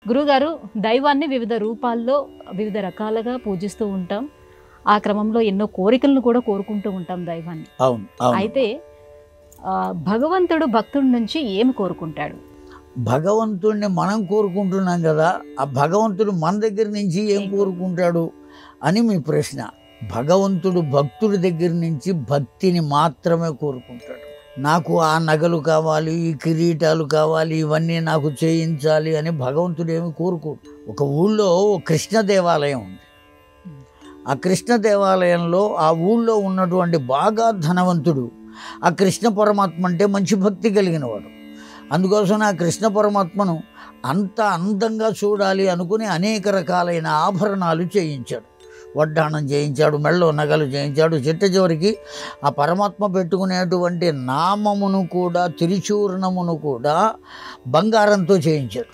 గురుగారు, దైవాన్ని వివిధ రూపాల్లో వివిధ రకాలుగా పూజిస్తూ ఉంటాం. ఆ క్రమంలో ఎన్నో కోరికలను కూడా కోరుకుంటూ ఉంటాం దైవాన్ని. అవును అవును అయితే భగవంతుడు భక్తుడి నుంచి ఏమి కోరుకుంటాడు? భగవంతుడిని మనం కోరుకుంటున్నాం కదా, ఆ భగవంతుడు మన దగ్గర నుంచి ఏం కోరుకుంటాడు అని మీ ప్రశ్న. భగవంతుడు భక్తుడి దగ్గర నుంచి భక్తిని మాత్రమే కోరుకుంటాడు. నాకు ఆ నగలు కావాలి, ఈ కిరీటాలు కావాలి, ఇవన్నీ నాకు చేయించాలి అని భగవంతుడు ఏమి కోరుకోడు. ఒక ఊళ్ళో కృష్ణ దేవాలయం ఉంది. ఆ కృష్ణ దేవాలయంలో ఆ ఊళ్ళో ఉన్నటువంటి బాగా ధనవంతుడు ఆ కృష్ణ పరమాత్మ అంటే మంచి భక్తి కలిగిన వాడు. అందుకోసం ఆ కృష్ణ పరమాత్మను అంత అందంగా చూడాలి అనుకుని అనేక రకాలైన ఆభరణాలు చేయించాడు. వడ్డాణం చేయించాడు, మెళ్ళో నగలు చేయించాడు. చివరికి ఆ పరమాత్మ పెట్టుకునేటువంటి నామమును కూడా, త్రిచూర్ణమును కూడా బంగారంతో చేయించాడు.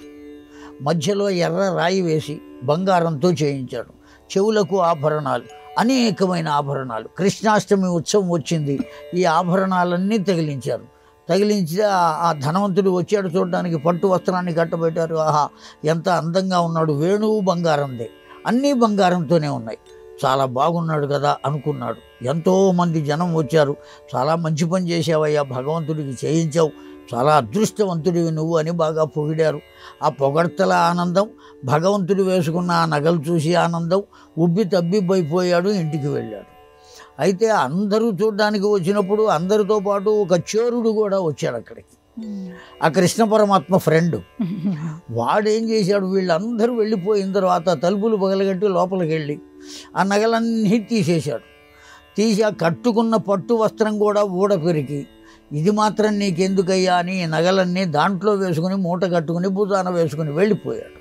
మధ్యలో ఎర్ర రాయి వేసి బంగారంతో చేయించాడు. చెవులకు ఆభరణాలు, అనేకమైన ఆభరణాలు. కృష్ణాష్టమి ఉత్సవం వచ్చింది, ఈ ఆభరణాలన్నీ తగిలించారు. తగిలించి ఆ ధనవంతుడు వచ్చాడు చూడడానికి, పట్టు వస్త్రాన్ని కట్టబెట్టారు. ఆహా, ఎంత అందంగా ఉన్నాడు, వేణువు బంగారందే, అన్నీ బంగారంతోనే ఉన్నాయి. చాలా బాగున్నాడు కదా అనుకున్నాడు. ఎంతోమంది జనం వచ్చారు. చాలా మంచి పని చేసావయ్యా, భగవంతుడికి చేయించావు, చాలా అదృష్టవంతుడివి నువ్వు అని బాగా పొగిడారు. ఆ పొగడ్తల ఆనందం, భగవంతుడు వేసుకున్న ఆ నగలు చూసి ఆనందం, ఉబ్బి తబ్బిబ్బైపోయాడు, ఇంటికి వెళ్ళాడు. అయితే అందరూ చూడడానికి వచ్చినప్పుడు అందరితో పాటు ఒక చోరుడు కూడా వచ్చాడు అక్కడికి. ఆ కృష్ణ పరమాత్మ ఫ్రెండ్. వాడేం చేశాడు, వీళ్ళందరూ వెళ్ళిపోయిన తర్వాత తలుపులు పగలగట్టి లోపలికి వెళ్ళి ఆ నగలన్నీ తీసేశాడు. తీసి ఆ కట్టుకున్న పట్టు వస్త్రం కూడా ఊడపెరికి, ఇది మాత్రం నీకెందుకయ్యా అని నగలన్నీ దాంట్లో వేసుకుని మూట కట్టుకుని భుజాన వేసుకుని వెళ్ళిపోయాడు.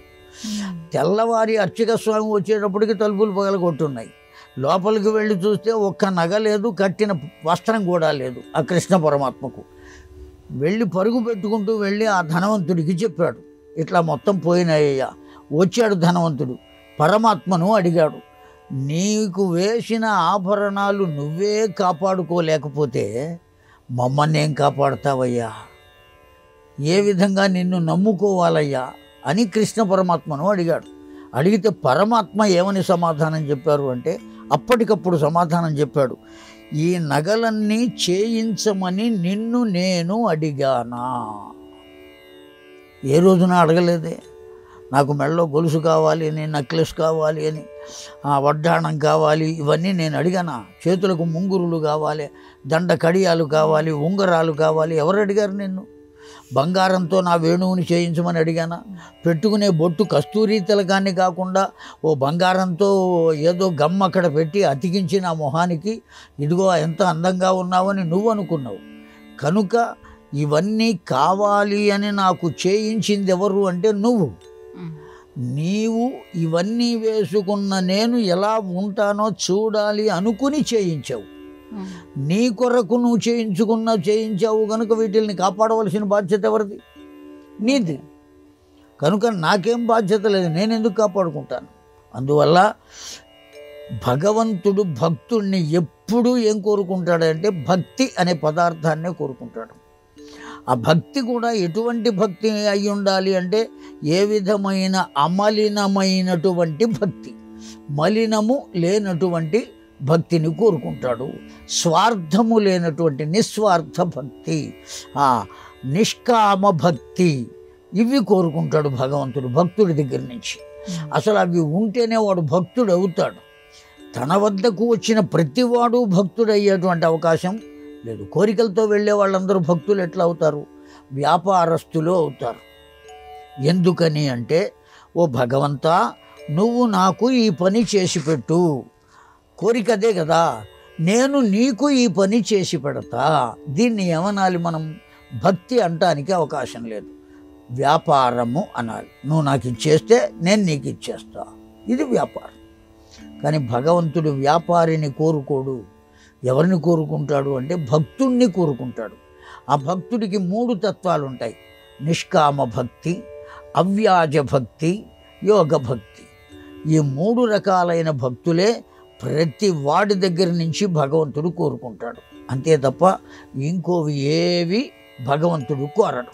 తెల్లవారి అర్చక స్వామి వచ్చేటప్పటికి తలుపులు పగలగొట్టున్నాయి. లోపలికి వెళ్ళి చూస్తే ఒక్క నగ లేదు, కట్టిన వస్త్రం కూడా లేదు ఆ కృష్ణ పరమాత్మకు. వెళ్ళి పరుగు పెట్టుకుంటూ వెళ్ళి ఆ ధనవంతుడికి చెప్పాడు, ఇట్లా మొత్తం పోయినాయ్యా. వచ్చాడు ధనవంతుడు, పరమాత్మను అడిగాడు, నీకు వేసిన ఆభరణాలు నువ్వే కాపాడుకోలేకపోతే మమ్మల్ని ఏం కాపాడుతావయ్యా, ఏ విధంగా నిన్ను నమ్ముకోవాలయ్యా అని కృష్ణ పరమాత్మను అడిగాడు. అడిగితే పరమాత్మ ఏమని సమాధానం చెప్పారు అంటే, అప్పటికప్పుడు సమాధానం చెప్పాడు, ఈ నగలన్నీ చేయించమని నిన్ను నేను అడిగానా? ఏ రోజున అడగలేదే. నాకు మెడలో గొలుసు కావాలి అని, నెక్లెస్ కావాలి అని, వడ్డాణం కావాలి, ఇవన్నీ నేను అడిగానా? చేతులకు ముంగురులు కావాలి, దండ కడియాలు కావాలి, ఉంగరాలు కావాలి, ఎవరు అడిగారు నిన్ను? బంగారంతో నా వేణువుని చేయించమని అడిగానా? పెట్టుకునే బొట్టు కస్తూరి తిలకాన్ని కాకుండా ఓ బంగారంతో ఏదో గమ్ అక్కడ పెట్టి అతికించి నా మొహానికి, ఇదిగో ఎంత అందంగా ఉన్నావని నువ్వు అనుకున్నావు. కనుక ఇవన్నీ కావాలి అని నాకు చేయించింది ఎవరు అంటే నువ్వు. నీవు ఇవన్నీ వేసుకున్న నేను ఎలా ఉంటానో చూడాలి అనుకుని చేయించావు. నీ కొరకు నువ్వు చేయించావు కనుక వీటిల్ని కాపాడవలసిన బాధ్యత ఎవరిది? నీది. కనుక నాకేం బాధ్యత లేదు, నేను ఎందుకు కాపాడుకుంటాను? అందువల్ల భగవంతుడు భక్తుడిని ఎప్పుడూ ఏం కోరుకుంటాడంటే భక్తి అనే పదార్థాన్నే కోరుకుంటాడు. ఆ భక్తి కూడా ఎటువంటి భక్తి అయి ఉండాలి అంటే ఏ విధమైన అమలినమైనటువంటి భక్తి, మలినము లేనటువంటి భక్తిని కోరుకుంటాడు. స్వార్థము లేనటువంటి నిస్వార్థ భక్తి, నిష్కామ భక్తి, ఇవి కోరుకుంటాడు భగవంతుడు భక్తుడి దగ్గర నుంచి. అసలు అవి ఉంటేనే వాడు భక్తుడు అవుతాడు. తన వద్దకు వచ్చిన ప్రతివాడు భక్తుడు అయ్యేటువంటి అవకాశం లేదు. కోరికలతో వెళ్ళే వాళ్ళందరూ భక్తులు ఎట్లా అవుతారు? వ్యాపారస్తులు అవుతారు. ఎందుకని అంటే, ఓ భగవంతా, నువ్వు నాకు ఈ పని చేసి పెట్టు, కోరిక అదే కదా, నేను నీకు ఈ పని చేసి పెడతా. దీన్ని ఏమనాలి మనం? భక్తి అంటానికి అవకాశం లేదు, వ్యాపారము అనాలి. నువ్వు నాకు ఇచ్చేస్తే నేను నీకు ఇచ్చేస్తా, ఇది వ్యాపారం. కానీ భగవంతుడు వ్యాపారిని కోరుకోడు. ఎవరిని కోరుకుంటాడు అంటే భక్తుణ్ణి కోరుకుంటాడు. ఆ భక్తుడికి 3 తత్వాలు ఉంటాయి: నిష్కామ భక్తి, అవ్యాజ భక్తి, యోగ భక్తి. ఈ 3 రకాలైన భక్తులే ప్రతి వాడి దగ్గర నుంచి భగవంతుడు కోరుకుంటాడు. అంతే తప్ప ఇంకోవి ఏవి భగవంతుడు కోరడు.